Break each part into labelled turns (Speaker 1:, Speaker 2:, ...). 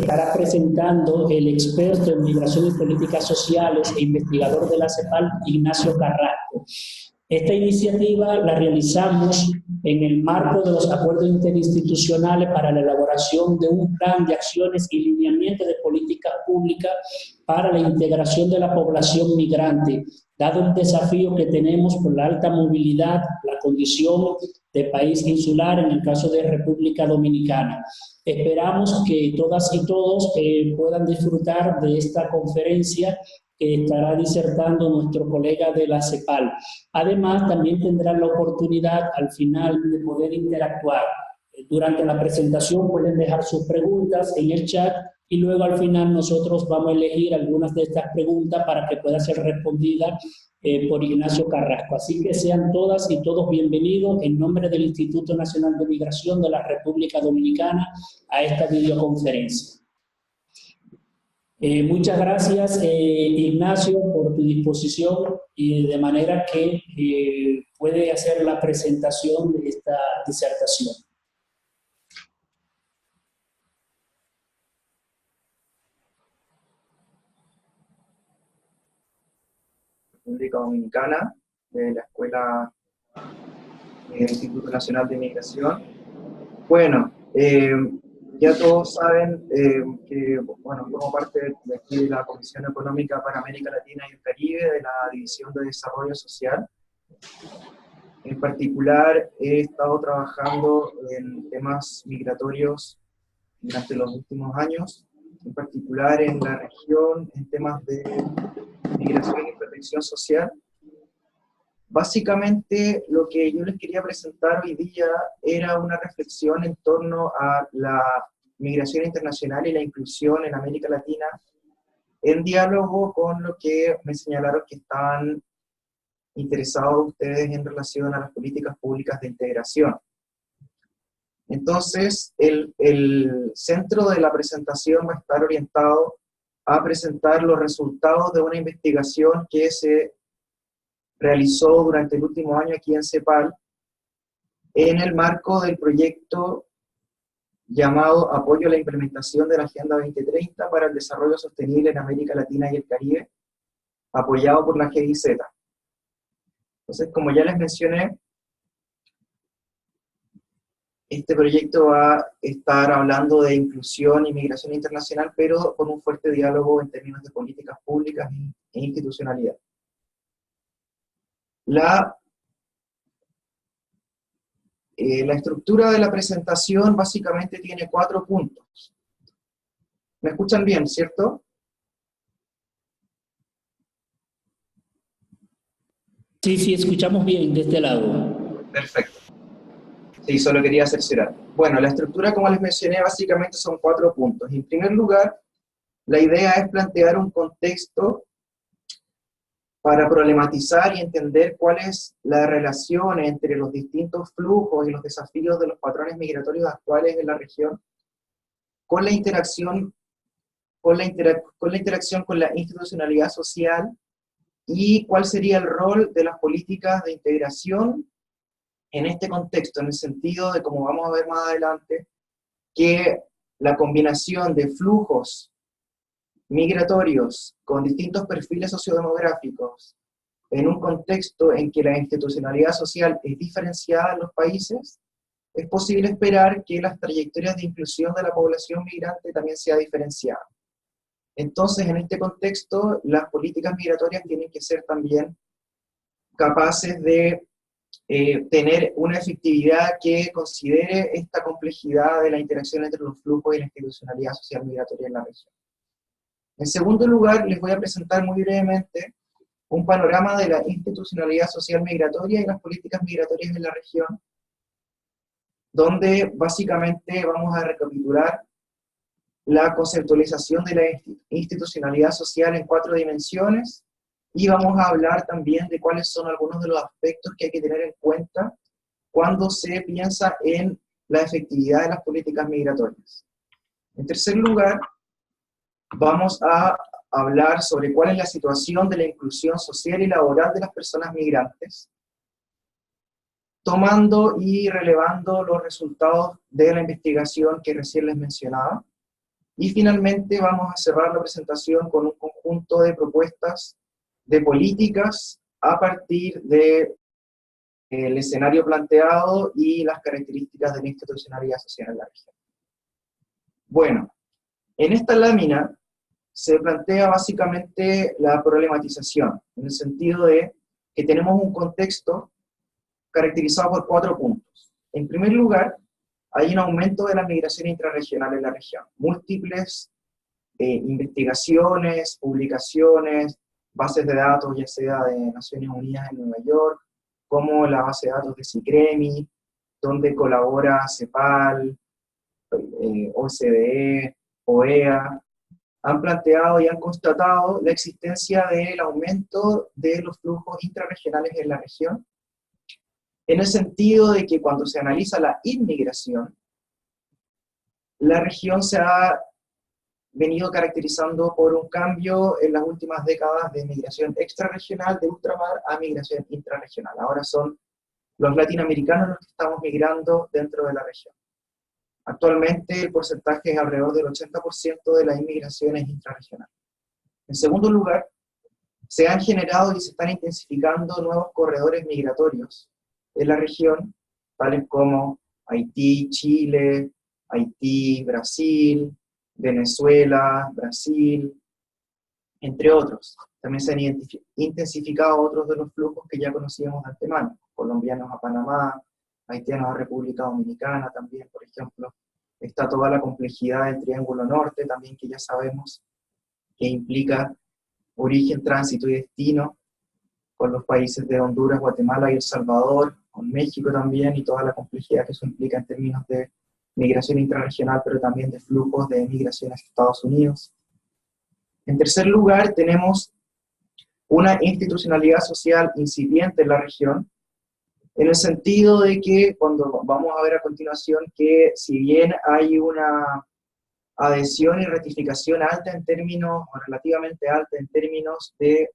Speaker 1: estará presentando el experto en migración y políticas sociales e investigador de la CEPAL, Ignacio Carrasco. Esta iniciativa la realizamos en el marco de los acuerdos interinstitucionales para la elaboración de un plan de acciones y lineamientos de política pública para la integración de la población migrante, dado el desafío que tenemos por la alta movilidad, la condición de país insular en el caso de República Dominicana. Esperamos que todas y todos puedan disfrutar de esta conferencia que estará disertando nuestro colega de la CEPAL. Además, también tendrán la oportunidad al final de poder interactuar. Durante la presentación pueden dejar sus preguntas en el chat y luego al final nosotros vamos a elegir algunas de estas preguntas para que puedan ser respondidas por Ignacio Carrasco. Así que sean todas y todos bienvenidos en nombre del Instituto Nacional de Migración de la República Dominicana a esta videoconferencia. Muchas gracias, Ignacio, por tu disposición y de manera que puede hacer la presentación de esta disertación.
Speaker 2: República Dominicana, de la Escuela del Instituto Nacional de Migración. Bueno, ya todos saben que, bueno, formo parte de aquí de la Comisión Económica para América Latina y el Caribe, de la División de Desarrollo Social. En particular, he estado trabajando en temas migratorios durante los últimos años, en particular en la región, en temas de migración y protección social. Básicamente, lo que yo les quería presentar hoy día era una reflexión en torno a la migración internacional y la inclusión en América Latina, en diálogo con lo que me señalaron que estaban interesados ustedes en relación a las políticas públicas de integración. Entonces, el centro de la presentación va a estar orientado a presentar los resultados de una investigación que se realizó durante el último año aquí en CEPAL, en el marco del proyecto llamado Apoyo a la Implementación de la Agenda 2030 para el Desarrollo Sostenible en América Latina y el Caribe, apoyado por la GIZ. Entonces, como ya les mencioné, este proyecto va a estar hablando de inclusión y migración internacional, pero con un fuerte diálogo en términos de políticas públicas e institucionalidad. La estructura de la presentación básicamente tiene 4 puntos. ¿Me escuchan bien, cierto?
Speaker 1: Sí, sí, escuchamos bien de este lado.
Speaker 2: Perfecto. Sí, solo quería cerciorar. Bueno, la estructura, como les mencioné, básicamente son 4 puntos. En primer lugar, la idea es plantear un contexto para problematizar y entender cuál es la relación entre los distintos flujos y los desafíos de los patrones migratorios actuales en la región, con la interacción con la institucionalidad social, y cuál sería el rol de las políticas de integración en este contexto, en el sentido de, como vamos a ver más adelante, que la combinación de flujos migratorios con distintos perfiles sociodemográficos en un contexto en que la institucionalidad social es diferenciada en los países, es posible esperar que las trayectorias de inclusión de la población migrante también sea diferenciada. Entonces, en este contexto, las políticas migratorias tienen que ser también capaces de tener una efectividad que considere esta complejidad de la interacción entre los flujos y la institucionalidad social migratoria en la región. En segundo lugar, les voy a presentar muy brevemente un panorama de la institucionalidad social migratoria y las políticas migratorias en la región, donde básicamente vamos a recapitular la conceptualización de la institucionalidad social en 4 dimensiones, y vamos a hablar también de cuáles son algunos de los aspectos que hay que tener en cuenta cuando se piensa en la efectividad de las políticas migratorias. En tercer lugar, vamos a hablar sobre cuál es la situación de la inclusión social y laboral de las personas migrantes, tomando y relevando los resultados de la investigación que recién les mencionaba. Y finalmente vamos a cerrar la presentación con un conjunto de propuestas de políticas a partir del escenario planteado y las características de la institucionalidad social en la región. Bueno, en esta lámina se plantea básicamente la problematización, en el sentido de que tenemos un contexto caracterizado por 4 puntos. En primer lugar, hay un aumento de la migración intrarregional en la región. Múltiples investigaciones, publicaciones, bases de datos, ya sea de Naciones Unidas en Nueva York, como la base de datos de CICREMI, donde colabora CEPAL, OCDE, OEA, han planteado y han constatado la existencia del aumento de los flujos intrarregionales en la región, en el sentido de que cuando se analiza la inmigración, la región se ha venido caracterizando por un cambio en las últimas décadas de migración extrarregional de ultramar a migración intrarregional. Ahora son los latinoamericanos los que estamos migrando dentro de la región. Actualmente el porcentaje es alrededor del 80% de la inmigración es intrarregional. En segundo lugar, se han generado y se están intensificando nuevos corredores migratorios en la región, tales como Haití, Chile, Haití, Brasil, Venezuela, Brasil, entre otros. También se han intensificado otros de los flujos que ya conocíamos de antemano, colombianos a Panamá, haitianos a República Dominicana también, por ejemplo. Está toda la complejidad del Triángulo Norte también, que ya sabemos que implica origen, tránsito y destino, con los países de Honduras, Guatemala y El Salvador, con México también, y toda la complejidad que eso implica en términos de migración intrarregional, pero también de flujos de migración a Estados Unidos. En tercer lugar, tenemos una institucionalidad social incipiente en la región, en el sentido de que, cuando vamos a ver a continuación, que si bien hay una adhesión y ratificación alta en términos, o relativamente alta en términos de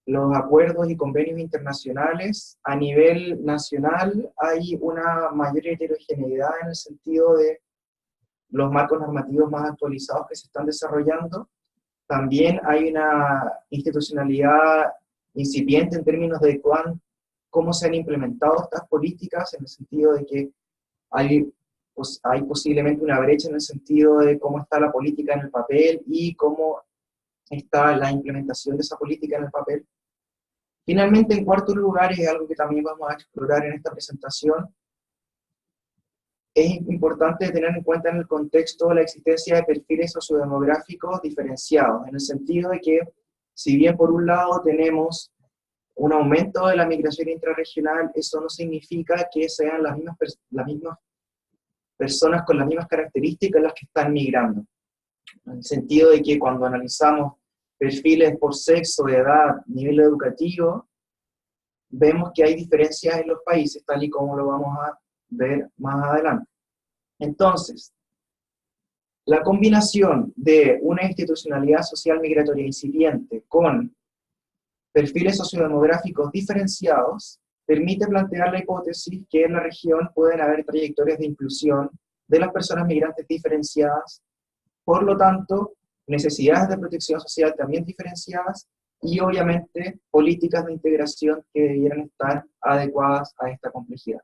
Speaker 2: los acuerdos y convenios internacionales, a nivel nacional hay una mayor heterogeneidad en el sentido de los marcos normativos más actualizados que se están desarrollando. También hay una institucionalidad incipiente en términos de cómo se han implementado estas políticas, en el sentido de que hay posiblemente una brecha en el sentido de cómo está la política en el papel y cómo está la implementación de esa política en el papel. Finalmente, en cuarto lugar, y es algo que también vamos a explorar en esta presentación, es importante tener en cuenta en el contexto la existencia de perfiles sociodemográficos diferenciados, en el sentido de que, si bien por un lado tenemos un aumento de la migración intrarregional, eso no significa que sean las mismas personas con las mismas características las que están migrando. En el sentido de que cuando analizamos perfiles por sexo, edad, nivel educativo, vemos que hay diferencias en los países, tal y como lo vamos a ver más adelante. Entonces, la combinación de una institucionalidad social migratoria incipiente con perfiles sociodemográficos diferenciados permite plantear la hipótesis que en la región pueden haber trayectorias de inclusión de las personas migrantes diferenciadas, por lo tanto, necesidades de protección social también diferenciadas, y obviamente políticas de integración que debieran estar adecuadas a esta complejidad.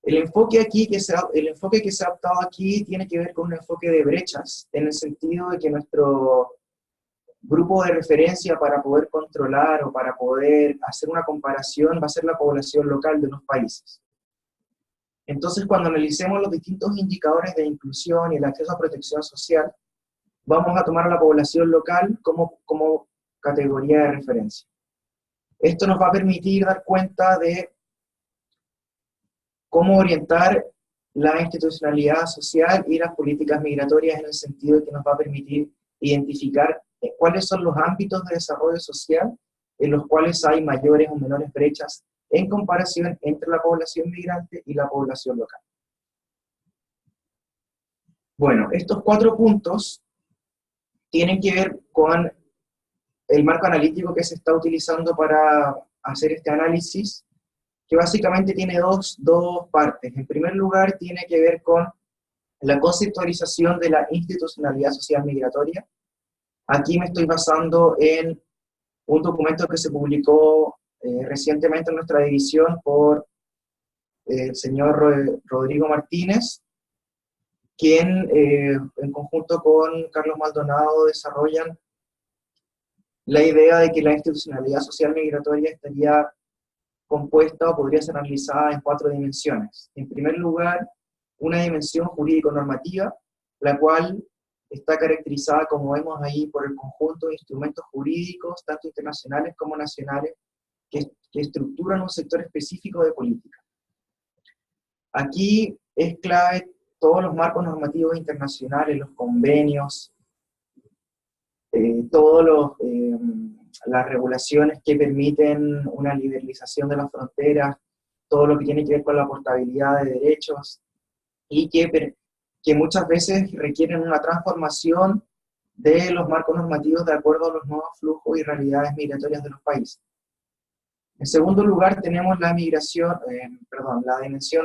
Speaker 2: El enfoque que se ha optado aquí tiene que ver con un enfoque de brechas, en el sentido de que nuestro grupo de referencia para poder controlar o para poder hacer una comparación va a ser la población local de los países. Entonces, cuando analicemos los distintos indicadores de inclusión y el acceso a protección social, vamos a tomar a la población local como categoría de referencia. Esto nos va a permitir dar cuenta de cómo orientar la institucionalidad social y las políticas migratorias, en el sentido de que nos va a permitir identificar cuáles son los ámbitos de desarrollo social en los cuales hay mayores o menores brechas en comparación entre la población migrante y la población local. Bueno, estos 4 puntos tienen que ver con el marco analítico que se está utilizando para hacer este análisis, que básicamente tiene dos partes. En primer lugar, tiene que ver con la conceptualización de la institucionalidad social migratoria. Aquí me estoy basando en un documento que se publicó recientemente en nuestra división por el señor Rodrigo Martínez, quien en conjunto con Carlos Maldonado desarrollan la idea de que la institucionalidad social migratoria estaría compuesta o podría ser analizada en 4 dimensiones. En primer lugar, una dimensión jurídico-normativa, la cual está caracterizada, como vemos ahí, por el conjunto de instrumentos jurídicos, tanto internacionales como nacionales, que estructuran un sector específico de política. Aquí es clave todos los marcos normativos internacionales, los convenios, las regulaciones que permiten una liberalización de las fronteras, todo lo que tiene que ver con la portabilidad de derechos, y que muchas veces requieren una transformación de los marcos normativos de acuerdo a los nuevos flujos y realidades migratorias de los países. En segundo lugar tenemos la dimensión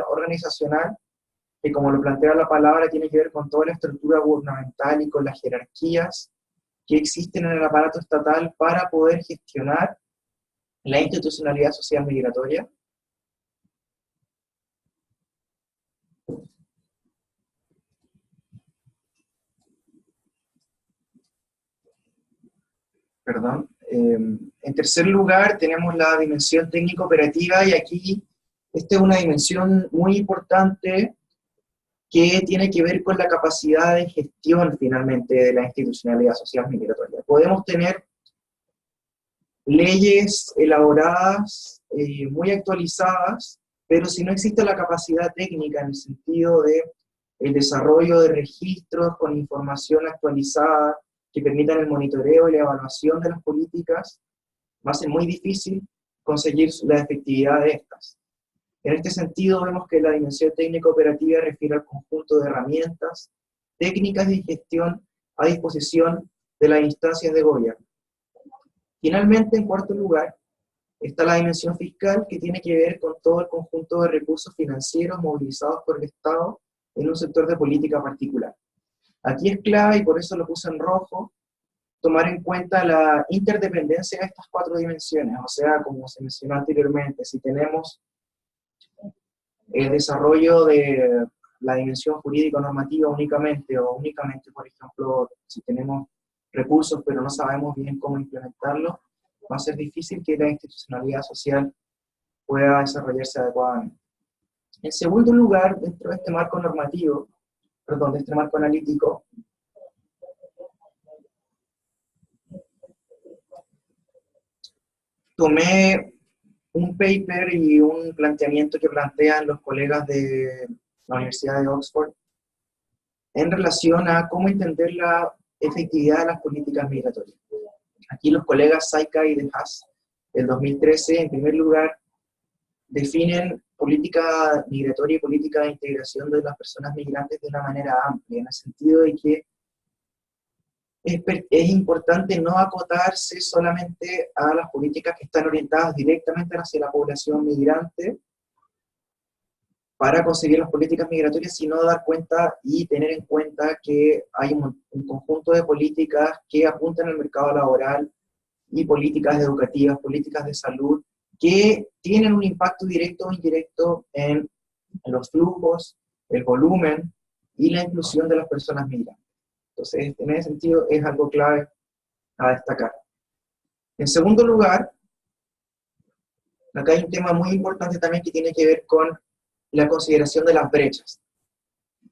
Speaker 2: organizacional, que como lo plantea la palabra, tiene que ver con toda la estructura gubernamental y con las jerarquías que existen en el aparato estatal para poder gestionar la institucionalidad social migratoria. En tercer lugar tenemos la dimensión técnico-operativa, y aquí esta es una dimensión muy importante que tiene que ver con la capacidad de gestión finalmente de la institucionalidad social migratoria. Podemos tener leyes elaboradas, muy actualizadas, pero si no existe la capacidad técnica en el sentido de el desarrollo de registros con información actualizada que permitan el monitoreo y la evaluación de las políticas, va a ser muy difícil conseguir la efectividad de estas. En este sentido, vemos que la dimensión técnico-operativa refiere al conjunto de herramientas, técnicas de gestión a disposición de las instancias de gobierno. Finalmente, en cuarto lugar, está la dimensión fiscal, que tiene que ver con todo el conjunto de recursos financieros movilizados por el Estado en un sector de política particular. Aquí es clave, y por eso lo puse en rojo, tomar en cuenta la interdependencia de estas 4 dimensiones. O sea, como se mencionó anteriormente, si tenemos el desarrollo de la dimensión jurídico-normativa únicamente, o únicamente, por ejemplo, si tenemos recursos pero no sabemos bien cómo implementarlos, va a ser difícil que la institucionalidad social pueda desarrollarse adecuadamente. En segundo lugar, dentro de este marco normativo, de este marco analítico, tomé un paper y un planteamiento que plantean los colegas de la Universidad de Oxford en relación a cómo entender la efectividad de las políticas migratorias. Aquí los colegas Saika y De Haas, del 2013, en primer lugar, definen política migratoria y política de integración de las personas migrantes de una manera amplia, en el sentido de que es importante no acotarse solamente a las políticas que están orientadas directamente hacia la población migrante para conseguir las políticas migratorias, sino dar cuenta y tener en cuenta que hay un conjunto de políticas que apuntan al mercado laboral y políticas educativas, políticas de salud, que tienen un impacto directo o indirecto en los flujos, el volumen y la inclusión de las personas migrantes. Entonces, en ese sentido, es algo clave a destacar. En segundo lugar, acá hay un tema muy importante también que tiene que ver con la consideración de las brechas.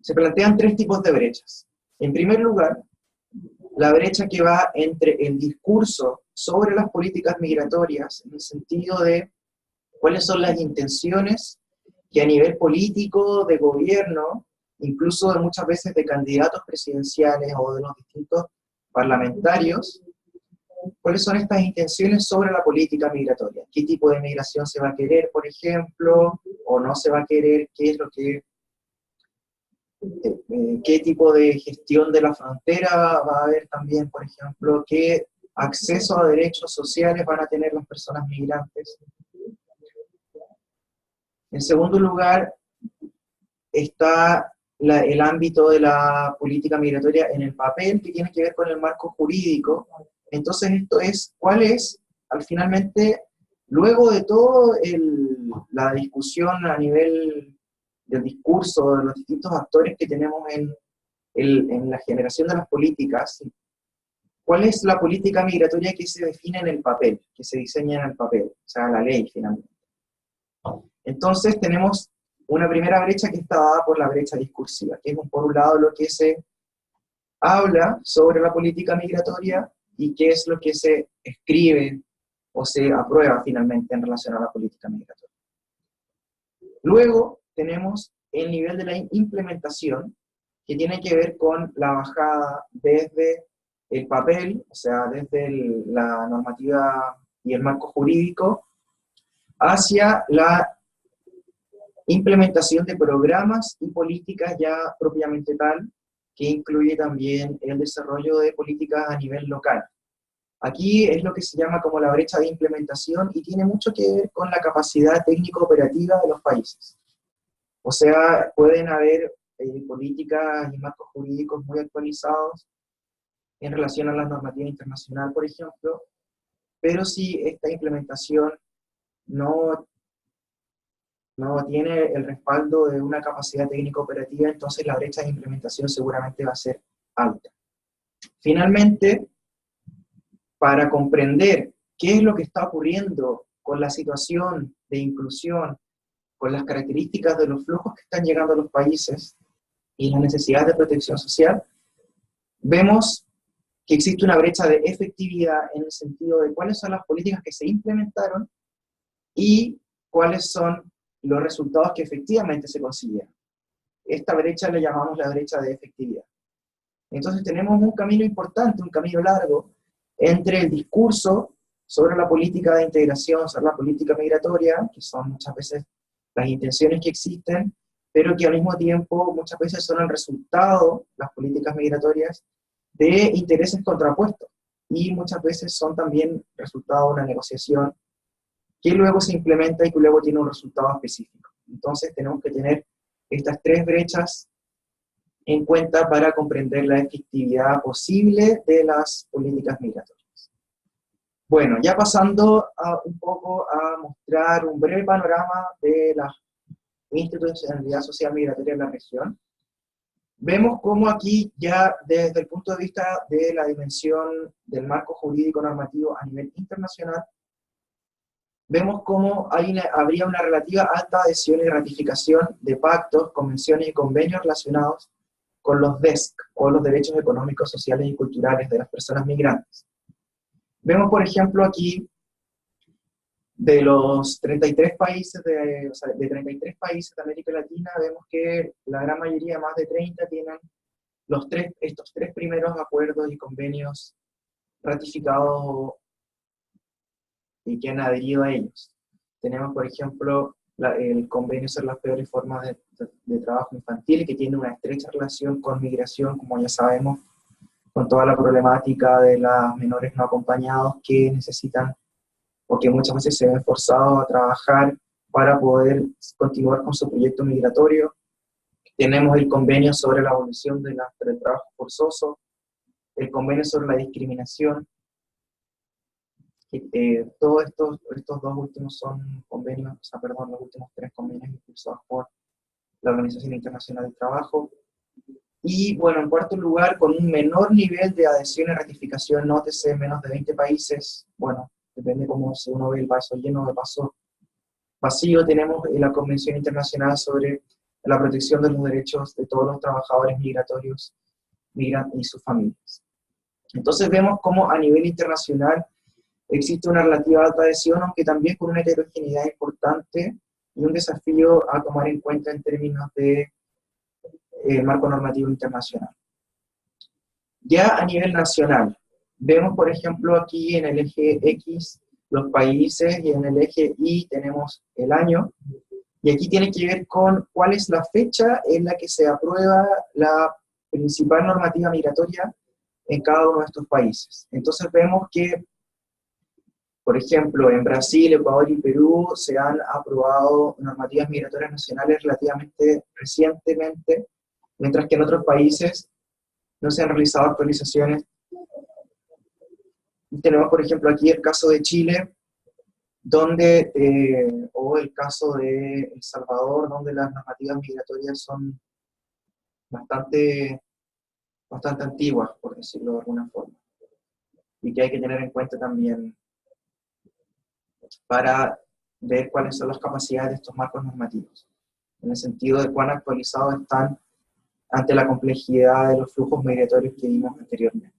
Speaker 2: Se plantean 3 tipos de brechas. En primer lugar, la brecha que va entre el discurso sobre las políticas migratorias, en el sentido de cuáles son las intenciones que a nivel político, de gobierno, incluso de muchas veces de candidatos presidenciales o de los distintos parlamentarios, cuáles son estas intenciones sobre la política migratoria. ¿Qué tipo de migración se va a querer, por ejemplo, o no se va a querer? ¿Qué es lo que qué tipo de gestión de la frontera va a haber también, por ejemplo? ¿Qué acceso a derechos sociales van a tener las personas migrantes? En segundo lugar, está el ámbito de la política migratoria en el papel, que tiene que ver con el marco jurídico. Entonces esto es, ¿cuál es, finalmente, luego de todo la discusión a nivel del discurso de los distintos actores que tenemos en la generación de las políticas, cuál es la política migratoria que se define en el papel, que se diseña en el papel, o sea, la ley finalmente? Entonces tenemos una primera brecha que está dada por la brecha discursiva, que es por un lado lo que se habla sobre la política migratoria y qué es lo que se escribe o se aprueba finalmente en relación a la política migratoria. Luego tenemos el nivel de la implementación, que tiene que ver con la bajada desde el papel, o sea, desde la normativa y el marco jurídico, hacia la implementación de programas y políticas ya propiamente tal, que incluye también el desarrollo de políticas a nivel local. Aquí es lo que se llama como la brecha de implementación y tiene mucho que ver con la capacidad técnico-operativa de los países. O sea, pueden haber políticas y marcos jurídicos muy actualizados en relación a la normativa internacional, por ejemplo, pero si esta implementación no tiene el respaldo de una capacidad técnico-operativa, entonces la brecha de implementación seguramente va a ser alta. Finalmente, para comprender qué es lo que está ocurriendo con la situación de inclusión, con las características de los flujos que están llegando a los países y las necesidades de protección social, vemos que existe una brecha de efectividad en el sentido de cuáles son las políticas que se implementaron y cuáles son los resultados que efectivamente se consiguieron. Esta brecha le llamamos la brecha de efectividad. Entonces tenemos un camino importante, un camino largo, entre el discurso sobre la política de integración, sobre la política migratoria, que son muchas veces las intenciones que existen, pero que al mismo tiempo muchas veces son el resultado, las políticas migratorias, de intereses contrapuestos, y muchas veces son también resultado de una negociación que luego se implementa y que luego tiene un resultado específico. Entonces tenemos que tener estas tres brechas en cuenta para comprender la efectividad posible de las políticas migratorias. Bueno, ya pasando un poco a mostrar un breve panorama de la institucionalidad social migratoria en la región, vemos cómo aquí ya desde el punto de vista de la dimensión del marco jurídico normativo a nivel internacional, vemos cómo habría una relativa alta adhesión y ratificación de pactos, convenciones y convenios relacionados con los DESC, o los derechos económicos, sociales y culturales de las personas migrantes. Vemos, por ejemplo, aquí, de los 33 países, de 33 países de América Latina, vemos que la gran mayoría, más de 30, tienen estos tres primeros acuerdos y convenios ratificados y que han adherido a ellos. Tenemos, por ejemplo, el convenio sobre las peores formas de trabajo infantil, que tiene una estrecha relación con migración, como ya sabemos, con toda la problemática de los menores no acompañados que necesitan, o que muchas veces se ven forzados a trabajar para poder continuar con su proyecto migratorio. Tenemos el convenio sobre la abolición del trabajo forzoso, el convenio sobre la discriminación. Todos estos dos últimos son convenios, los últimos tres convenios impulsados por la Organización Internacional del Trabajo. Y bueno, en cuarto lugar, con un menor nivel de adhesión y ratificación, nótese menos de 20 países, bueno, depende cómo si uno ve el vaso lleno o el vaso vacío, tenemos la Convención Internacional sobre la protección de los derechos de todos los trabajadores migratorios, migrantes y sus familias. Entonces vemos cómo a nivel internacional existe una relativa alta adhesión, aunque también con una heterogeneidad importante y un desafío a tomar en cuenta en términos de marco normativo internacional. Ya a nivel nacional, vemos por ejemplo aquí en el eje X los países y en el eje Y tenemos el año, y aquí tiene que ver con cuál es la fecha en la que se aprueba la principal normativa migratoria en cada uno de estos países. Entonces vemos que, por ejemplo, en Brasil, Ecuador y Perú se han aprobado normativas migratorias nacionales relativamente recientemente, mientras que en otros países no se han realizado actualizaciones. Tenemos, por ejemplo, aquí el caso de Chile, donde, o el caso de El Salvador, donde las normativas migratorias son bastante antiguas, por decirlo de alguna forma, y que hay que tener en cuenta también para ver cuáles son las capacidades de estos marcos normativos, en el sentido de cuán actualizados están ante la complejidad de los flujos migratorios que vimos anteriormente.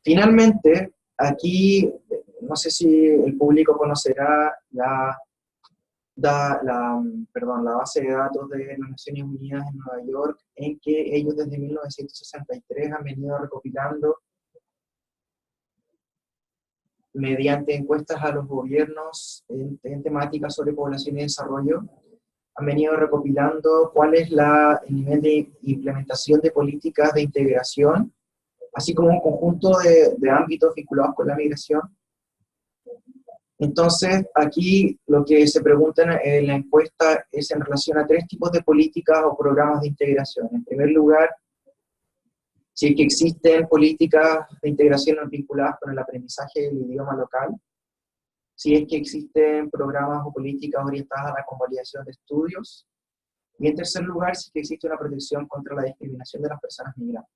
Speaker 2: Finalmente, aquí, no sé si el público conocerá la base de datos de las Naciones Unidas en Nueva York, en que ellos desde 1963 han venido recopilando, mediante encuestas a los gobiernos en temáticas sobre población y desarrollo, han venido recopilando cuál es el nivel de implementación de políticas de integración, así como un conjunto de ámbitos vinculados con la migración. Entonces, aquí lo que se pregunta en la encuesta es en relación a 3 tipos de políticas o programas de integración. En primer lugar, si es que existen políticas de integración vinculadas con el aprendizaje del idioma local, si es que existen programas o políticas orientadas a la convalidación de estudios, y en tercer lugar, si es que existe una protección contra la discriminación de las personas migrantes.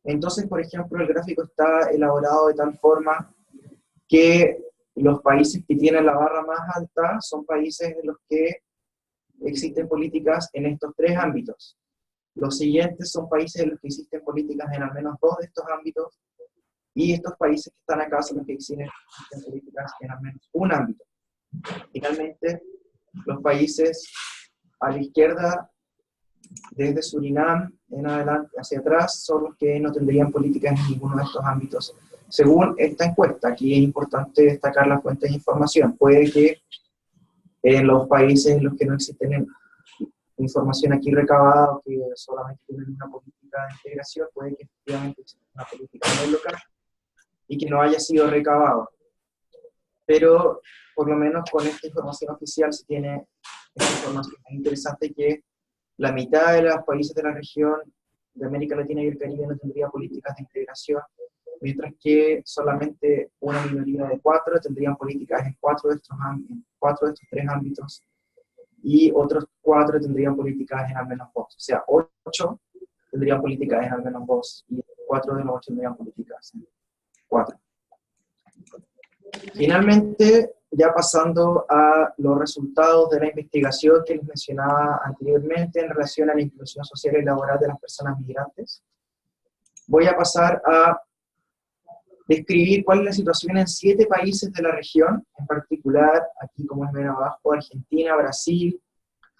Speaker 2: Entonces, por ejemplo, el gráfico está elaborado de tal forma que los países que tienen la barra más alta son países en los que existen políticas en estos 3 ámbitos. Los siguientes son países en los que existen políticas en al menos 2 de estos ámbitos, y estos países que están acá son los que existen políticas en al menos un ámbito. Finalmente, los países a la izquierda, desde Surinam en adelante hacia atrás, son los que no tendrían políticas en ninguno de estos ámbitos, según esta encuesta. Aquí es importante destacar las fuentes de información. Puede que en los países en los que no existen información aquí recabada, o que solamente tienen una política de integración, puede que efectivamente exista una política muy local y que no haya sido recabado. Pero por lo menos con esta información oficial se tiene esta información. Es interesante que la mitad de los países de la región de América Latina y el Caribe no tendría políticas de integración, mientras que solamente una minoría de 4 tendrían políticas en 4 de estos 3 ámbitos, y otros 4 tendrían políticas en al menos 2. O sea, 8 tendrían políticas en al menos 2, y 4 de los 8 tendrían políticas en 4. Finalmente, ya pasando a los resultados de la investigación que les mencionaba anteriormente en relación a la inclusión social y laboral de las personas migrantes, voy a pasar a describir cuál es la situación en 7 países de la región, en particular, aquí como ven abajo, Argentina, Brasil,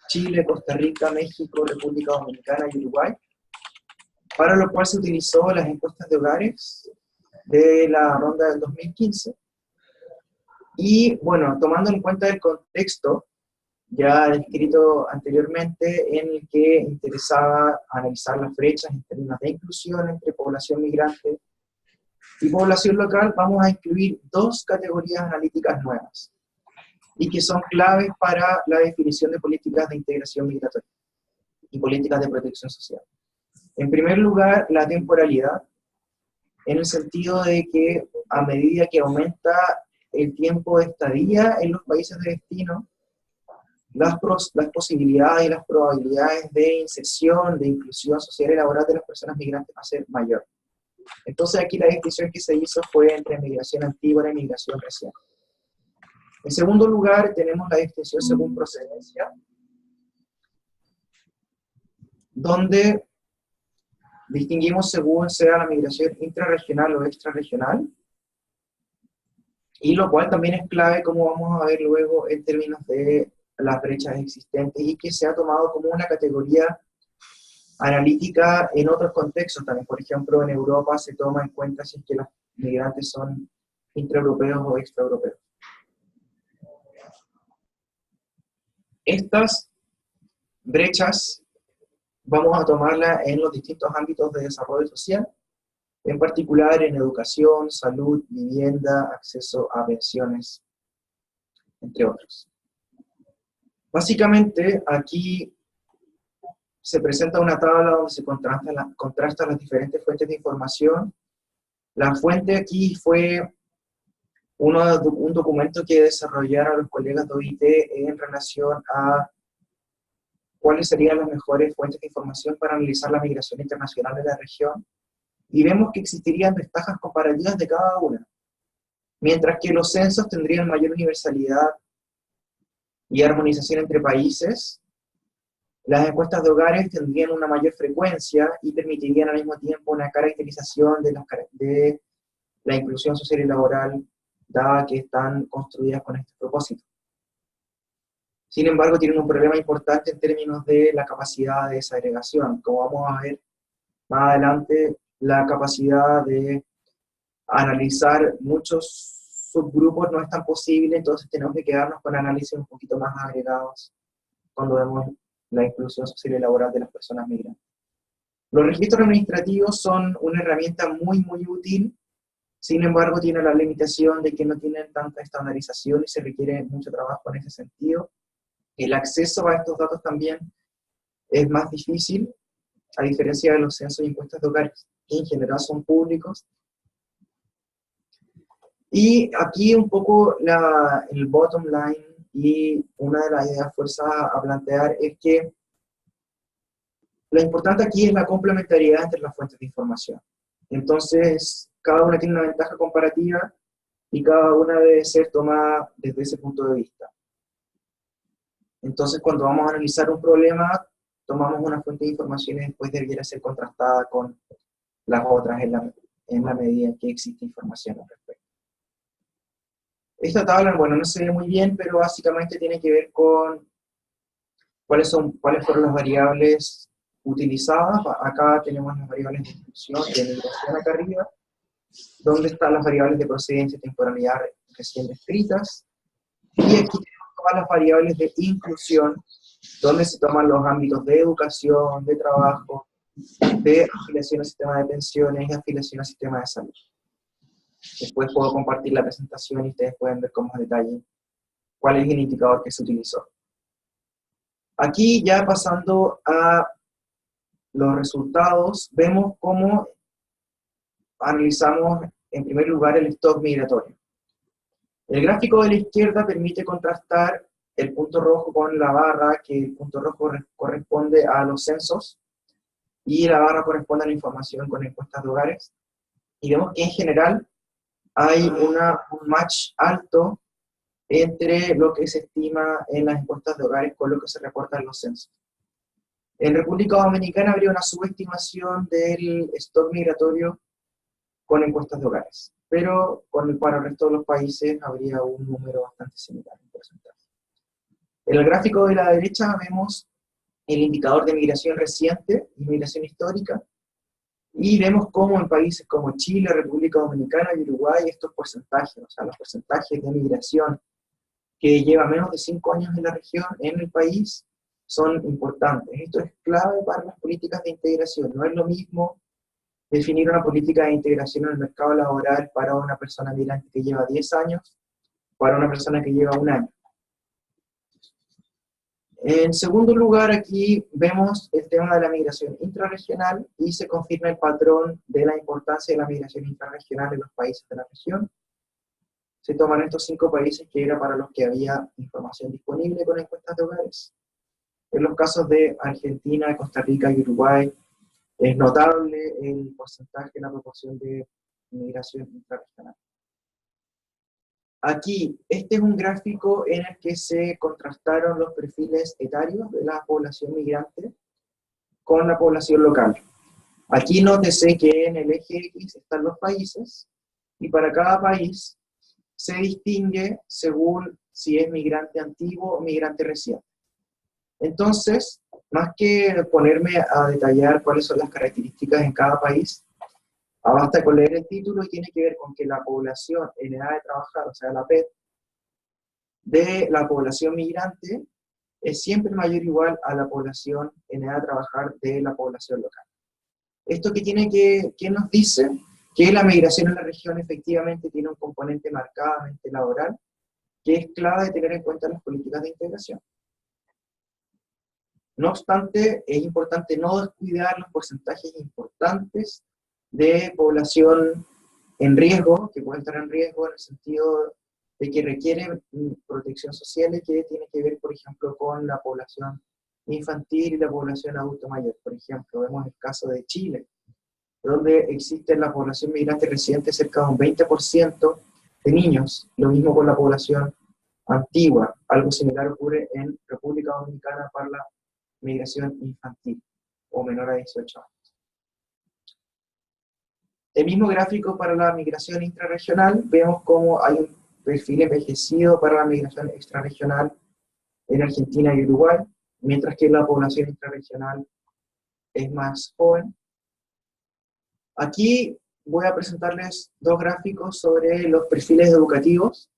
Speaker 2: Chile, Costa Rica, México, República Dominicana y Uruguay, para lo cual se utilizó las encuestas de hogares de la ronda del 2015. Y bueno, tomando en cuenta el contexto ya descrito anteriormente, en el que interesaba analizar las brechas en términos de inclusión entre población migrante y población local, vamos a incluir 2 categorías analíticas nuevas, y que son claves para la definición de políticas de integración migratoria y políticas de protección social. En primer lugar, la temporalidad, en el sentido de que a medida que aumenta el tiempo de estadía en los países de destino, las posibilidades y las probabilidades de inserción, de inclusión social y laboral de las personas migrantes va a ser mayor. Entonces aquí la distinción que se hizo fue entre migración antigua y migración reciente. En segundo lugar, tenemos la distinción según procedencia, donde distinguimos según sea la migración intrarregional o extrarregional, y lo cual también es clave, como vamos a ver luego, en términos de las brechas existentes, y que se ha tomado como una categoría analítica en otros contextos también. Por ejemplo, en Europa se toma en cuenta si es que los migrantes son intraeuropeos o extraeuropeos. Estas brechas vamos a tomarlas en los distintos ámbitos de desarrollo social, en particular en educación, salud, vivienda, acceso a pensiones, entre otros. Básicamente, aquí se presenta una tabla donde se contrastan las diferentes fuentes de información. La fuente aquí fue un documento que desarrollaron los colegas de OIT en relación a cuáles serían las mejores fuentes de información para analizar la migración internacional de la región, y vemos que existirían ventajas comparativas de cada una. Mientras que los censos tendrían mayor universalidad y armonización entre países, las encuestas de hogares tendrían una mayor frecuencia y permitirían al mismo tiempo una caracterización de la inclusión social y laboral, dada que están construidas con este propósito. Sin embargo, tienen un problema importante en términos de la capacidad de desagregación. Como vamos a ver más adelante, la capacidad de analizar muchos subgrupos no es tan posible, entonces tenemos que quedarnos con análisis un poquito más agregados cuando vemos la inclusión social y laboral de las personas migrantes. Los registros administrativos son una herramienta muy útil, sin embargo tiene la limitación de que no tienen tanta estandarización y se requiere mucho trabajo en ese sentido. El acceso a estos datos también es más difícil, a diferencia de los censos y encuestas de hogares, que en general son públicos. Y aquí un poco el bottom line y una de las ideas fuerzas a plantear es que lo importante aquí es la complementariedad entre las fuentes de información. Entonces, cada una tiene una ventaja comparativa y cada una debe ser tomada desde ese punto de vista. Entonces, cuando vamos a analizar un problema, tomamos una fuente de información y después debiera ser contrastada con las otras en la medida en que existe información al respecto. Esta tabla, bueno, no se ve muy bien, pero básicamente tiene que ver con cuáles fueron las variables utilizadas. Acá tenemos las variables de inclusión y de migración acá arriba, donde están las variables de procedencia y temporalidad recién descritas. Y aquí tenemos todas las variables de inclusión, donde se toman los ámbitos de educación, de trabajo, de afiliación al sistema de pensiones y afiliación al sistema de salud. Después puedo compartir la presentación y ustedes pueden ver con más detalle cuál es el indicador que se utilizó. Aquí ya pasando a los resultados, vemos cómo analizamos en primer lugar el stock migratorio. El gráfico de la izquierda permite contrastar el punto rojo con la barra, que el punto rojo corresponde a los censos y la barra corresponde a la información con encuestas de hogares. Y vemos que en general hay un match alto entre lo que se estima en las encuestas de hogares con lo que se reporta en los censos. En República Dominicana habría una subestimación del stock migratorio con encuestas de hogares, pero para el resto de los países habría un número bastante similar en porcentaje. En el gráfico de la derecha vemos el indicador de migración reciente y migración histórica, y vemos cómo en países como Chile, República Dominicana y Uruguay estos porcentajes, o sea, los porcentajes de migración que lleva menos de 5 años en la región, en el país, son importantes. Esto es clave para las políticas de integración. No es lo mismo definir una política de integración en el mercado laboral para una persona migrante que lleva 10 años, para una persona que lleva 1 año. En segundo lugar, aquí vemos el tema de la migración intrarregional y se confirma el patrón de la importancia de la migración intrarregional en los países de la región. Se toman estos 5 países que era para los que había información disponible con encuestas de hogares. En los casos de Argentina, Costa Rica y Uruguay, es notable el porcentaje, la proporción de migración intrarregional. Aquí, este es un gráfico en el que se contrastaron los perfiles etarios de la población migrante con la población local. Aquí nótese que en el eje X están los países, y para cada país se distingue según si es migrante antiguo o migrante reciente. Entonces, más que ponerme a detallar cuáles son las características en cada país, basta con leer el título y tiene que ver con que la población en edad de trabajar, o sea, la PET, de la población migrante es siempre mayor o igual a la población en edad de trabajar de la población local. ¿Esto qué nos dice? Que la migración en la región efectivamente tiene un componente marcadamente laboral, que es clave de tener en cuenta en las políticas de integración. No obstante, es importante no descuidar los porcentajes importantes de población en riesgo, que puede estar en riesgo en el sentido de que requiere protección social y que tiene que ver, por ejemplo, con la población infantil y la población adulto mayor. Por ejemplo, vemos el caso de Chile, donde existe en la población migrante residente cerca de un 20% de niños, lo mismo con la población antigua. Algo similar ocurre en República Dominicana para la migración infantil o menor a 18 años. El mismo gráfico para la migración intrarregional, vemos cómo hay un perfil envejecido para la migración extrarregional en Argentina y Uruguay, mientras que la población intrarregional es más joven. Aquí voy a presentarles dos gráficos sobre los perfiles educativos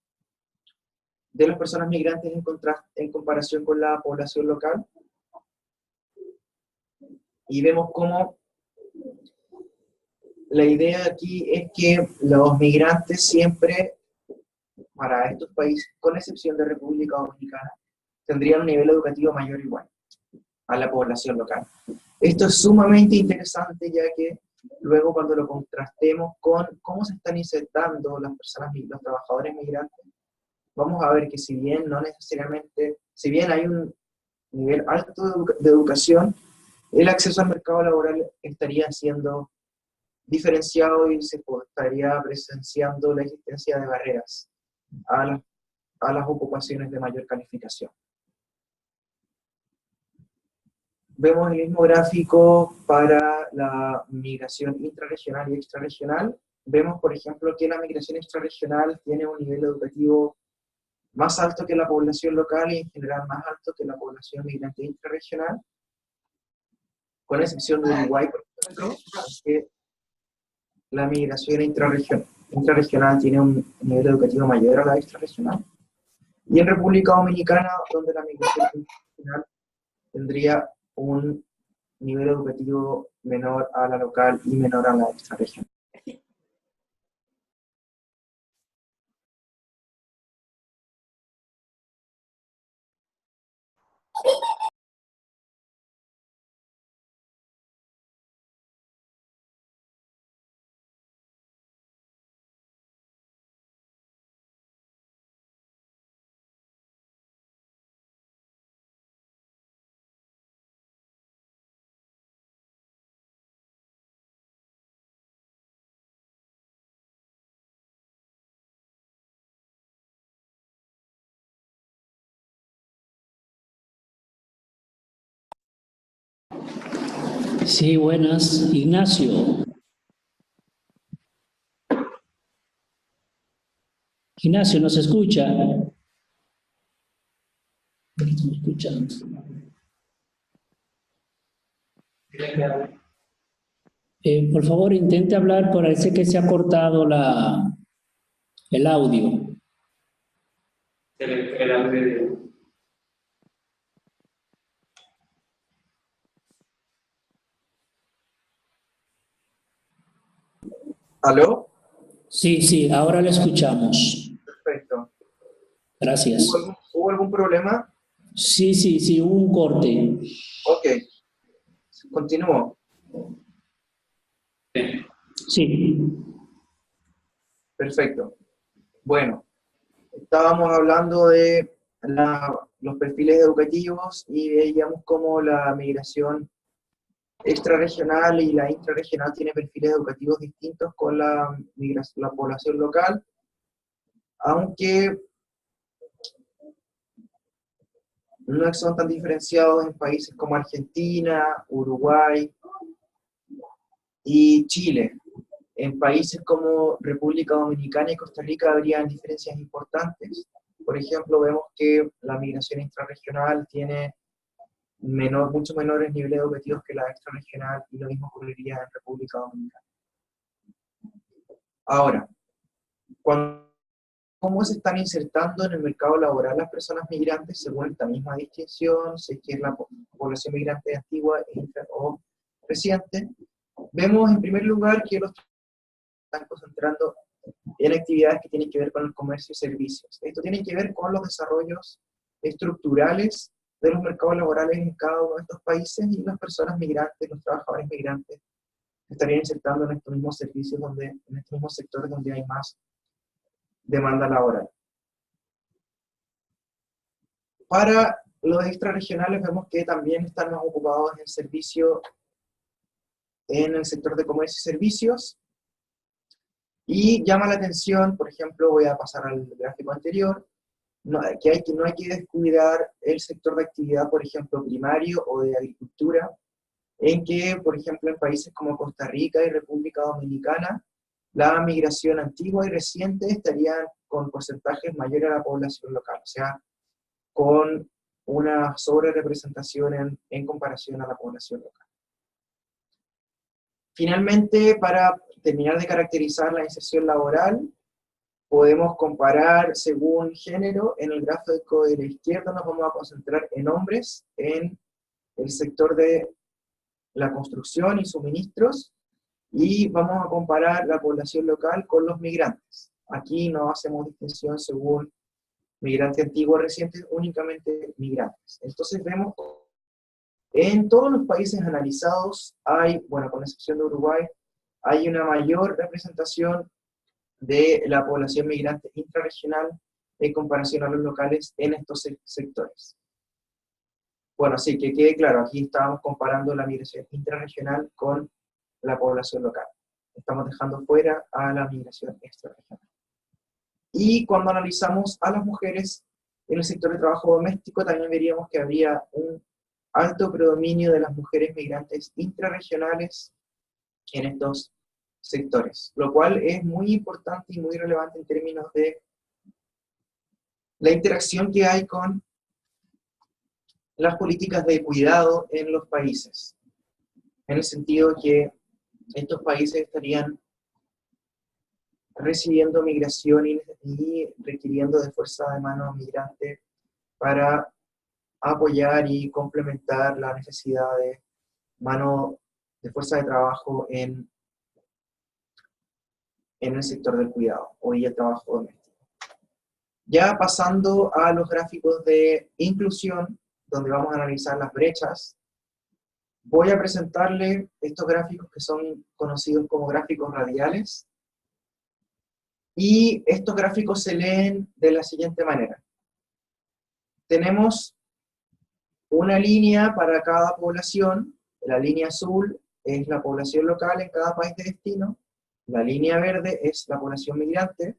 Speaker 2: de las personas migrantes en comparación con la población local. Y vemos cómo la idea aquí es que los migrantes siempre, para estos países, con excepción de República Dominicana, tendrían un nivel educativo mayor o igual a la población local. Esto es sumamente interesante, ya que luego cuando lo contrastemos con cómo se están insertando las personas, los trabajadores migrantes, vamos a ver que si bien no necesariamente, si bien hay un nivel alto de educación, el acceso al mercado laboral estaría siendo diferenciado y se estaría presenciando la existencia de barreras a las ocupaciones de mayor calificación. Vemos el mismo gráfico para la migración intrarregional y extrarregional. Vemos, por ejemplo, que la migración extrarregional tiene un nivel educativo más alto que la población local y en general más alto que la población migrante intrarregional, con excepción de Uruguay, por ejemplo, que la migración intrarregional tiene un nivel educativo mayor a la extrarregional. Y en República Dominicana, donde la migración intrarregional tendría un nivel educativo menor a la local y menor a la extrarregional.
Speaker 1: Sí, buenas. Ignacio. Ignacio, ¿nos escucha? ¿No escucha? Por favor, intente hablar, parece que se ha cortado el audio. El audio.
Speaker 2: ¿Aló?
Speaker 1: Sí, ahora le escuchamos.
Speaker 2: Perfecto.
Speaker 1: Gracias.
Speaker 2: ¿Hubo algún problema?
Speaker 1: Sí, hubo un corte.
Speaker 2: Ok. Continúo.
Speaker 1: Sí.
Speaker 2: Perfecto. Bueno, estábamos hablando de los perfiles educativos y veíamos cómo la migración extrarregional y la intrarregional tiene perfiles educativos distintos con la población local, aunque no son tan diferenciados en países como Argentina, Uruguay y Chile. En países como República Dominicana y Costa Rica habrían diferencias importantes. Por ejemplo, vemos que la migración intrarregional tiene mucho menores niveles educativos que la extrarregional, y lo mismo ocurriría en República Dominicana. Ahora, ¿cómo se están insertando en el mercado laboral las personas migrantes según esta misma distinción, si es que es la población migrante antigua o reciente? Vemos en primer lugar que los están concentrando en actividades que tienen que ver con el comercio y servicios. Esto tiene que ver con los desarrollos estructurales de los mercados laborales en cada uno de estos países, y las personas migrantes, los trabajadores migrantes, estarían insertando en estos mismos servicios, en estos mismos sectores donde hay más demanda laboral. Para los extrarregionales vemos que también están más ocupados en servicio en el sector de comercio y servicios, y llama la atención, por ejemplo, voy a pasar al gráfico anterior, no hay que descuidar el sector de actividad, por ejemplo, primario o de agricultura, en que, por ejemplo, en países como Costa Rica y República Dominicana, la migración antigua y reciente estarían con porcentajes mayores a la población local, o sea, con una sobrerepresentación en comparación a la población local. Finalmente, para terminar de caracterizar la inserción laboral, podemos comparar según género. En el gráfico de la izquierda nos vamos a concentrar en hombres, en el sector de la construcción y suministros, y vamos a comparar la población local con los migrantes. Aquí no hacemos distinción según migrante antiguo o reciente, únicamente migrantes. Entonces vemos en todos los países analizados hay, bueno, con excepción de Uruguay, hay una mayor representación de la población migrante intrarregional en comparación a los locales en estos sectores. Bueno, sí, que quede claro, aquí estábamos comparando la migración intrarregional con la población local. Estamos dejando fuera a la migración extrarregional. Y cuando analizamos a las mujeres en el sector de trabajo doméstico, también veríamos que habría un alto predominio de las mujeres migrantes intrarregionales en estos sectores, lo cual es muy importante y muy relevante en términos de la interacción que hay con las políticas de cuidado en los países, en el sentido que estos países estarían recibiendo migración y requiriendo de fuerza de mano migrante para apoyar y complementar la necesidad de mano de fuerza de trabajo en el sector del cuidado o y el trabajo doméstico. Ya pasando a los gráficos de inclusión, donde vamos a analizar las brechas, voy a presentarle estos gráficos que son conocidos como gráficos radiales, y estos gráficos se leen de la siguiente manera. Tenemos una línea para cada población. La línea azul es la población local en cada país de destino, la línea verde es la población migrante,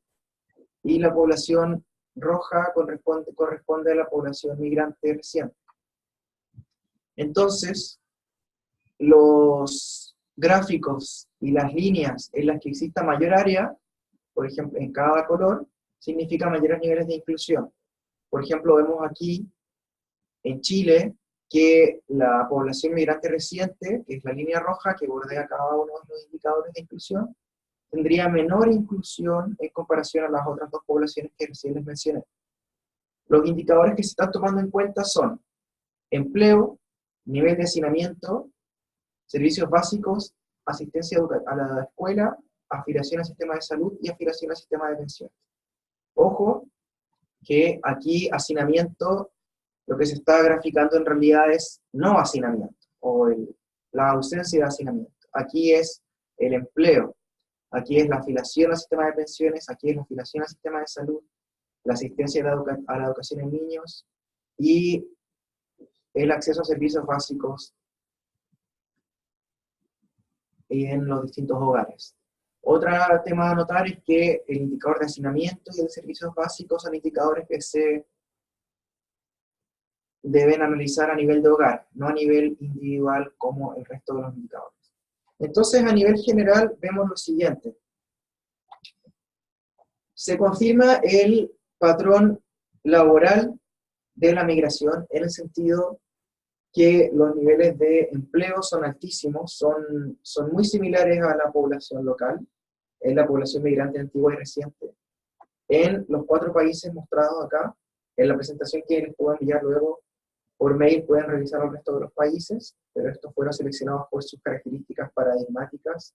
Speaker 2: y la población roja corresponde a la población migrante reciente. Entonces, los gráficos y las líneas en las que exista mayor área, por ejemplo, en cada color, significa mayores niveles de inclusión. Por ejemplo, vemos aquí, en Chile, que la población migrante reciente, que es la línea roja que bordea cada uno de los indicadores de inclusión, tendría menor inclusión en comparación a las otras dos poblaciones que recién les mencioné. Los indicadores que se están tomando en cuenta son empleo, nivel de hacinamiento, servicios básicos, asistencia a la escuela, afiliación al sistema de salud y afiliación al sistema de pensiones. Ojo, que aquí hacinamiento, lo que se está graficando en realidad es no hacinamiento, o la ausencia de hacinamiento. Aquí es el empleo, aquí es la afiliación al sistema de pensiones, aquí es la afiliación al sistema de salud, la asistencia a la educación en niños, y el acceso a servicios básicos en los distintos hogares. Otro tema a notar es que el indicador de hacinamiento y el de servicios básicos son indicadores que se deben analizar a nivel de hogar, no a nivel individual como el resto de los indicadores. Entonces, a nivel general, vemos lo siguiente. Se confirma el patrón laboral de la migración en el sentido que los niveles de empleo son altísimos, son muy similares a la población local, en la población migrante antigua y reciente, en los 4 países mostrados acá. En la presentación que les puedo enviar luego por mail pueden revisar el resto de los países, pero estos fueron seleccionados por sus características paradigmáticas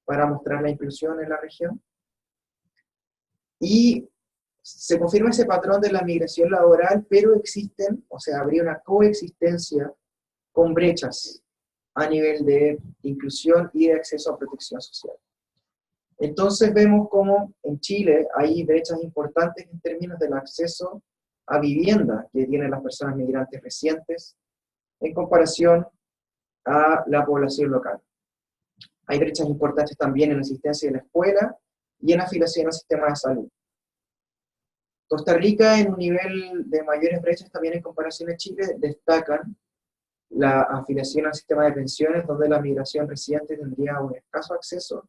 Speaker 2: para mostrar la inclusión en la región. Y Se confirma ese patrón de la migración laboral, pero existen, o sea, habría una coexistencia con brechas a nivel de inclusión y de acceso a protección social. Entonces vemos cómo en Chile hay brechas importantes en términos del acceso a vivienda que tienen las personas migrantes recientes en comparación a la población local. Hay brechas importantes también en la asistencia de la escuela y en afiliación al sistema de salud. Costa Rica, en un nivel de mayores brechas también en comparación a Chile, destacan la afiliación al sistema de pensiones, donde la migración reciente tendría un escaso acceso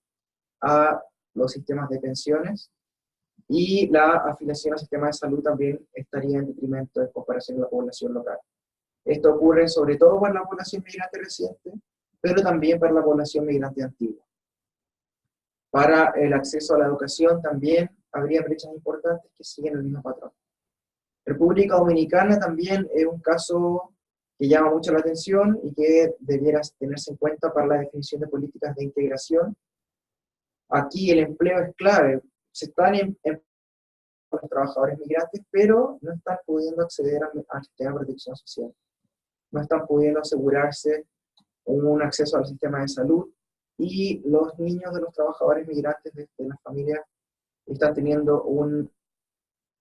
Speaker 2: a los sistemas de pensiones, y la afiliación al sistema de salud también estaría en detrimento en comparación a la población local. Esto ocurre sobre todo para la población migrante reciente, pero también para la población migrante antigua. Para el acceso a la educación también habría brechas importantes que siguen el mismo patrón. República Dominicana también es un caso que llama mucho la atención y que debiera tenerse en cuenta para la definición de políticas de integración. Aquí el empleo es clave. Se están los trabajadores migrantes, pero no están pudiendo acceder al sistema de protección social. No están pudiendo asegurarse un acceso al sistema de salud, y los niños de los trabajadores migrantes de las familias están teniendo un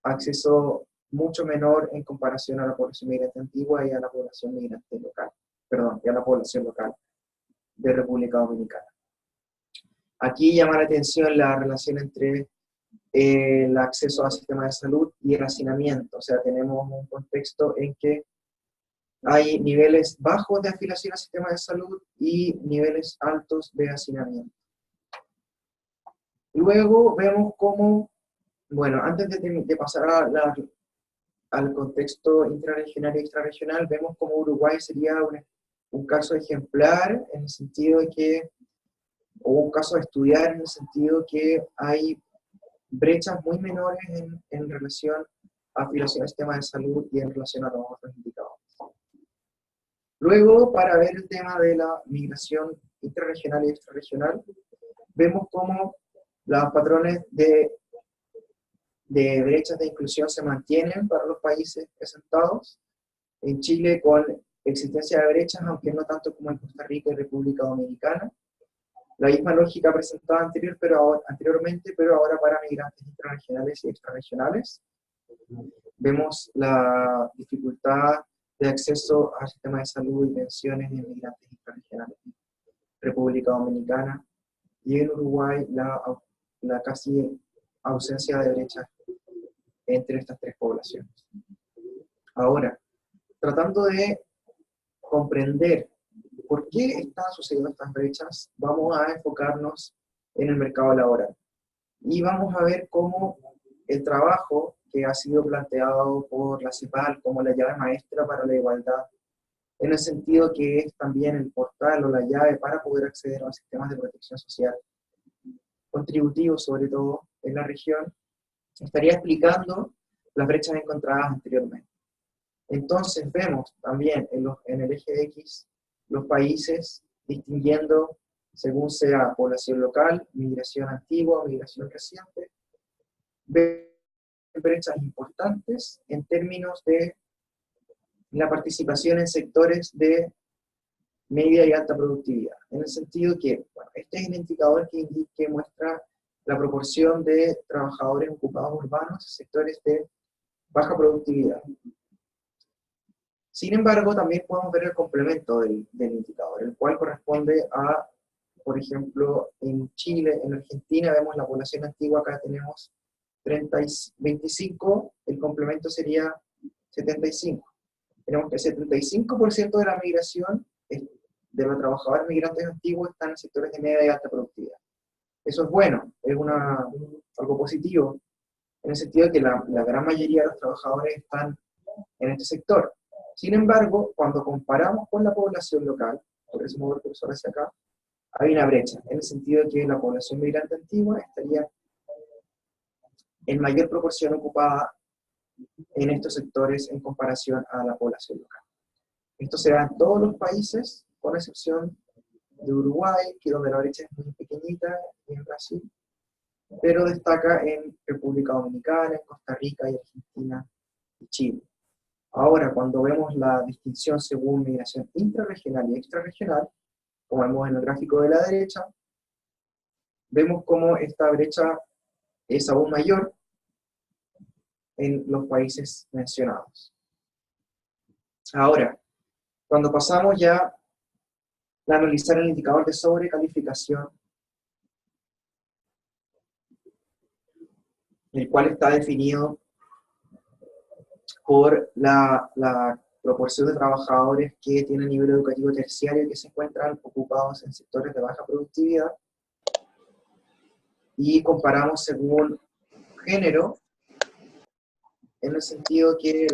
Speaker 2: acceso mucho menor en comparación a la población migrante antigua y a la población migrante local, perdón, y a la población local de República Dominicana. Aquí llama la atención la relación entre el acceso al sistema de salud y el hacinamiento. O sea, tenemos un contexto en que hay niveles bajos de afiliación al sistema de salud y niveles altos de hacinamiento. Luego vemos cómo, bueno, antes de pasar al contexto intrarregional y extrarregional, vemos cómo Uruguay sería un caso ejemplar en el sentido de que, o un caso a estudiar en el sentido que hay brechas muy menores en relación a afiliación al sistema de salud y en relación a los otros indicadores. Luego, para ver el tema de la migración intrarregional y extrarregional, vemos cómo los patrones de brechas de inclusión se mantienen para los países presentados. En Chile con existencia de brechas, aunque no tanto como en Costa Rica y República Dominicana. La misma lógica presentada anteriormente, pero ahora para migrantes intrarregionales y extrarregionales. Vemos la dificultad de acceso al sistema de salud y pensiones en migrantes intrarregionales en República Dominicana, y en Uruguay la casi ausencia de brechas entre estas tres poblaciones. Ahora, tratando de comprender por qué están sucediendo estas brechas, vamos a enfocarnos en el mercado laboral. Y vamos a ver cómo el trabajo que ha sido planteado por la CEPAL como la llave maestra para la igualdad, en el sentido que es también el portal o la llave para poder acceder a los sistemas de protección social, contributivos sobre todo en la región, estaría explicando las brechas encontradas anteriormente. Entonces vemos también en el eje X los países distinguiendo según sea población local, migración antigua, migración reciente, brechas importantes en términos de la participación en sectores de media y alta productividad, en el sentido que, bueno, este es el indicador que muestra la proporción de trabajadores ocupados urbanos en sectores de baja productividad. Sin embargo, también podemos ver el complemento del indicador, el cual corresponde a, por ejemplo, en Chile, en Argentina, vemos la población antigua, acá tenemos 25, el complemento sería 75. Tenemos que el 75% de la migración de los trabajadores migrantes antiguos están en sectores de media y alta productividad. Eso es bueno, es algo positivo, en el sentido de que la gran mayoría de los trabajadores están en este sector. Sin embargo, cuando comparamos con la población local, por eso muevo el cursor hacia acá, hay una brecha, en el sentido de que la población migrante antigua estaría en mayor proporción ocupada en estos sectores en comparación a la población local. Esto se da en todos los países, con excepción de Uruguay, que donde la brecha es muy pequeñita, y en Brasil. pero destaca en República Dominicana, en Costa Rica y Argentina y Chile. Ahora, cuando vemos la distinción según migración intrarregional y extrarregional, como vemos en el gráfico de la derecha, vemos cómo esta brecha es aún mayor en los países mencionados. Ahora, cuando pasamos ya a analizar el indicador de sobrecalificación, el cual está definido por la proporción de trabajadores que tienen nivel educativo terciario y que se encuentran ocupados en sectores de baja productividad, y comparamos según género, en el sentido que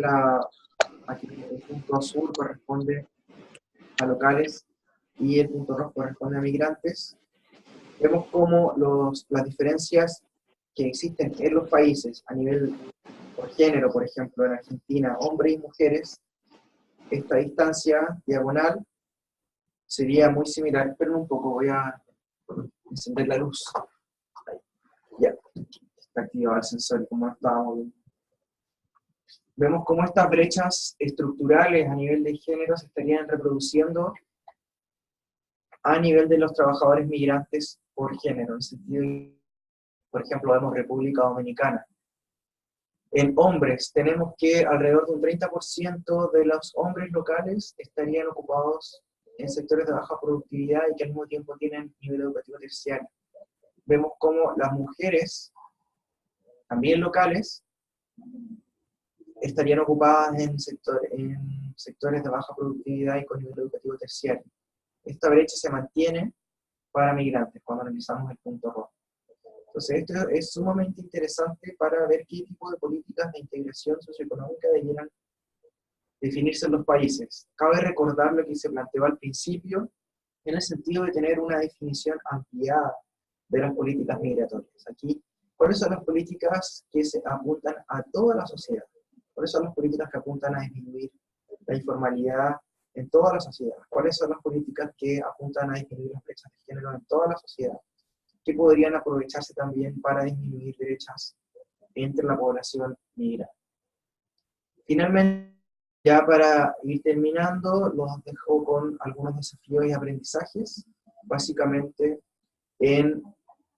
Speaker 2: aquí el punto azul corresponde a locales y el punto rojo corresponde a migrantes. Vemos cómo las diferencias que existen en los países a nivel por género, por ejemplo, en Argentina, hombres y mujeres, esta distancia diagonal sería muy similar, pero un poco voy a encender la luz. Ahí. Ya, está activado el sensor como estábamos viendo. Vemos cómo estas brechas estructurales a nivel de género se estarían reproduciendo a nivel de los trabajadores migrantes por género. En el sentido, por ejemplo, vemos República Dominicana. En hombres, tenemos que alrededor de un 30% de los hombres locales estarían ocupados en sectores de baja productividad y que al mismo tiempo tienen nivel educativo terciario. Vemos cómo las mujeres, también locales, estarían ocupadas en sectores de baja productividad y con nivel educativo terciario. Esta brecha se mantiene para migrantes cuando analizamos el punto rojo. Entonces, esto es sumamente interesante para ver qué tipo de políticas de integración socioeconómica debieran definirse en los países. Cabe recordar lo que se planteó al principio, en el sentido de tener una definición ampliada de las políticas migratorias. Aquí, ¿cuáles son las políticas que se apuntan a toda la sociedad? ¿Cuáles son las políticas que apuntan a disminuir la informalidad en toda la sociedad? ¿Cuáles son las políticas que apuntan a disminuir las brechas de género en toda la sociedad? Que podrían aprovecharse también para disminuir brechas entre la población migrante. Finalmente, ya para ir terminando, los dejo con algunos desafíos y aprendizajes, básicamente en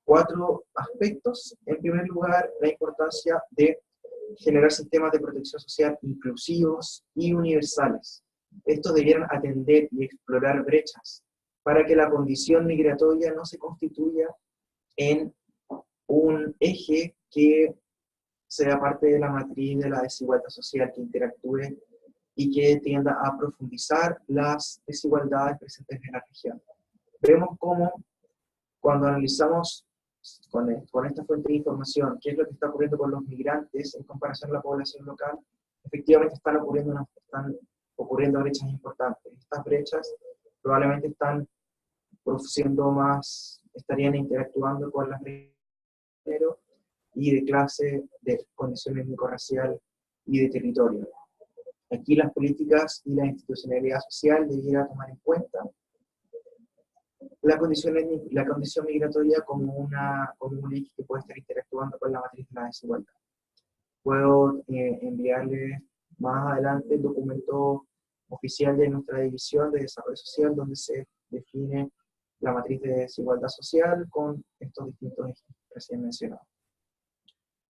Speaker 2: 4 aspectos. En primer lugar, la importancia de generar sistemas de protección social inclusivos y universales. Estos debieran atender y explorar brechas para que la condición migratoria no se constituya en un eje que sea parte de la matriz de la desigualdad social, que interactúe y que tienda a profundizar las desigualdades presentes en la región. Vemos cómo, cuando analizamos con esta fuente de información qué es lo que está ocurriendo con los migrantes en comparación a la población local, efectivamente están ocurriendo brechas importantes. Estas brechas probablemente están produciendo más, estarían interactuando con las brechas de género y de clase, de condición étnico-racial y de territorio. Aquí las políticas y la institucionalidad social debiera tomar en cuenta la condición migratoria como un eje que puede estar interactuando con la matriz de la desigualdad. Puedo enviarles más adelante el documento oficial de nuestra División de Desarrollo Social, donde se define la matriz de desigualdad social con estos distintos ejes recién mencionados.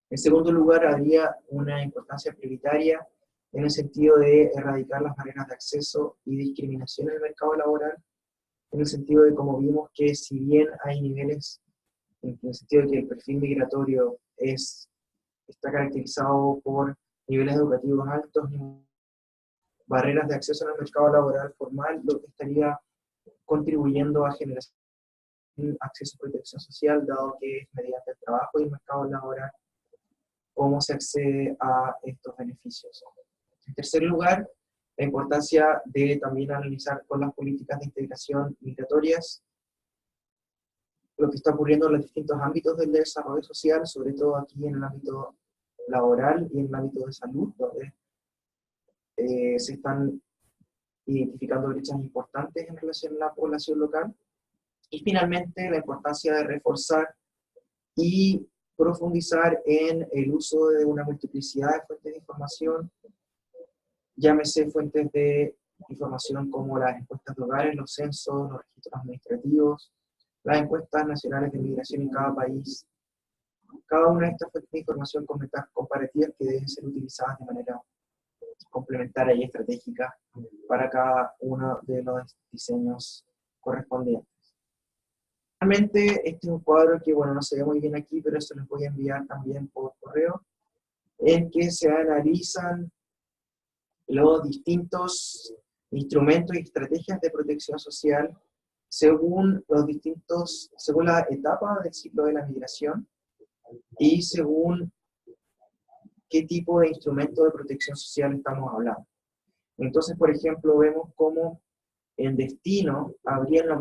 Speaker 2: En segundo lugar, habría una importancia prioritaria en el sentido de erradicar las barreras de acceso y discriminación en el mercado laboral, en el sentido de, como vimos, que si bien hay niveles, en el sentido de que el perfil migratorio está caracterizado por niveles educativos altos, barreras de acceso en el mercado laboral formal, lo que estaría contribuyendo a generar acceso a protección social, dado que es mediante el trabajo y el mercado laboral cómo se accede a estos beneficios. En tercer lugar, la importancia de también analizar con las políticas de integración migratorias lo que está ocurriendo en los distintos ámbitos del desarrollo social, sobre todo aquí en el ámbito laboral y en el ámbito de salud, donde se están identificando brechas importantes en relación a la población local. Y finalmente, la importancia de reforzar y profundizar en el uso de una multiplicidad de fuentes de información, llámese fuentes de información como las encuestas de hogares, los censos, los registros administrativos, las encuestas nacionales de migración en cada país. Cada una de estas fuentes de información con ventajas comparativas que deben ser utilizadas de manera complementaria y estratégica para cada uno de los diseños correspondientes. Realmente este es un cuadro que, bueno, no se ve muy bien aquí, pero eso les voy a enviar también por correo, en que se analizan los distintos instrumentos y estrategias de protección social según la etapa del ciclo de la migración y según qué tipo de instrumento de protección social estamos hablando. Entonces, por ejemplo, vemos cómo en destino habría una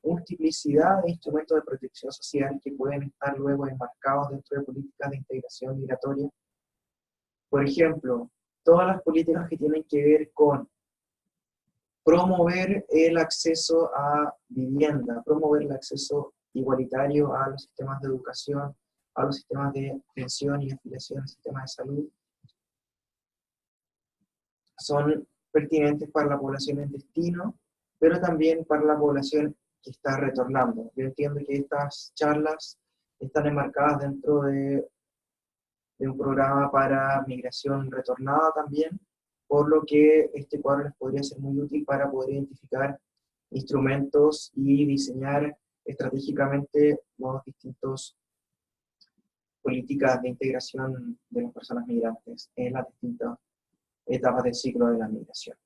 Speaker 2: multiplicidad de instrumentos de protección social que pueden estar luego enmarcados dentro de políticas de integración migratoria. Por ejemplo, todas las políticas que tienen que ver con promover el acceso a vivienda, promover el acceso igualitario a los sistemas de educación, a los sistemas de pensión y afiliación al sistema de salud, son pertinentes para la población en destino, pero también para la población que está retornando. Yo entiendo que estas charlas están enmarcadas dentro de un programa para migración retornada también, por lo que este cuadro les podría ser muy útil para poder identificar instrumentos y diseñar estratégicamente las distintas políticas de integración de las personas migrantes en las distintas etapas del ciclo de la migración.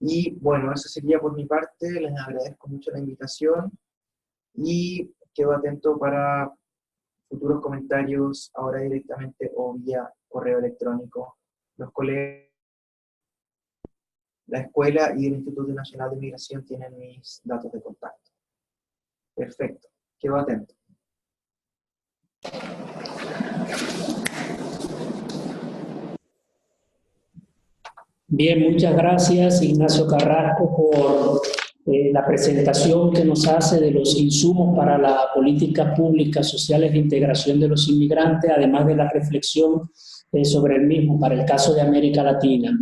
Speaker 2: Y bueno, eso sería por mi parte. Les agradezco mucho la invitación y quedo atento para futuros comentarios ahora directamente o vía correo electrónico. Los colegas, la escuela y el Instituto Nacional de Migración tienen mis datos de contacto. Perfecto, quedo atento.
Speaker 1: Bien, muchas gracias Ignacio Carrasco por la presentación que nos hace de los insumos para la política pública sociales de integración de los inmigrantes, además de la reflexión sobre el mismo para el caso de América Latina.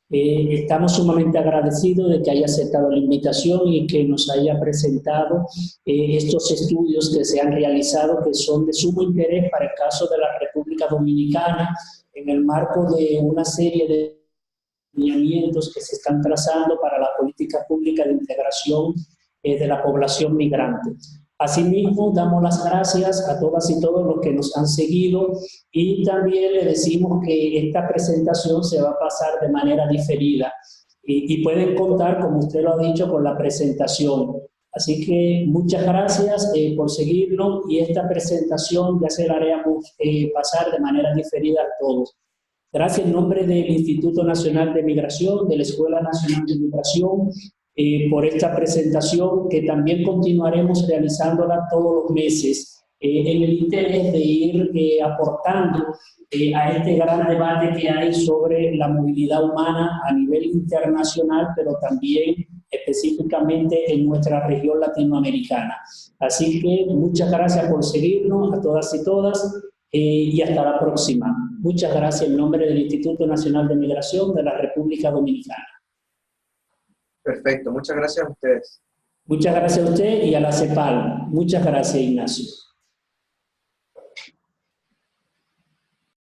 Speaker 1: Estamos sumamente agradecidos de que haya aceptado la invitación y que nos haya presentado estos estudios que se han realizado, que son de sumo interés para el caso de la República Dominicana, en el marco de una serie de lineamientos que se están trazando para la política pública de integración de la población migrante. Asimismo, damos las gracias a todas y todos los que nos han seguido y también le decimos que esta presentación se va a pasar de manera diferida y pueden contar, como usted lo ha dicho, con la presentación. Así que muchas gracias por seguirnos y esta presentación ya se la haremos pasar de manera diferida a todos. Gracias en nombre del Instituto Nacional de Migración, de la Escuela Nacional de Migración, por esta presentación que también continuaremos realizándola todos los meses en el interés de ir aportando a este gran debate que hay sobre la movilidad humana a nivel internacional, pero también específicamente en nuestra región latinoamericana. Así que muchas gracias por seguirnos a todas y todas. Y hasta la próxima. Muchas gracias en nombre del Instituto Nacional de Migración de la República Dominicana.
Speaker 2: Perfecto, muchas gracias a ustedes.
Speaker 1: Muchas gracias a usted y a la CEPAL. Muchas gracias, Ignacio.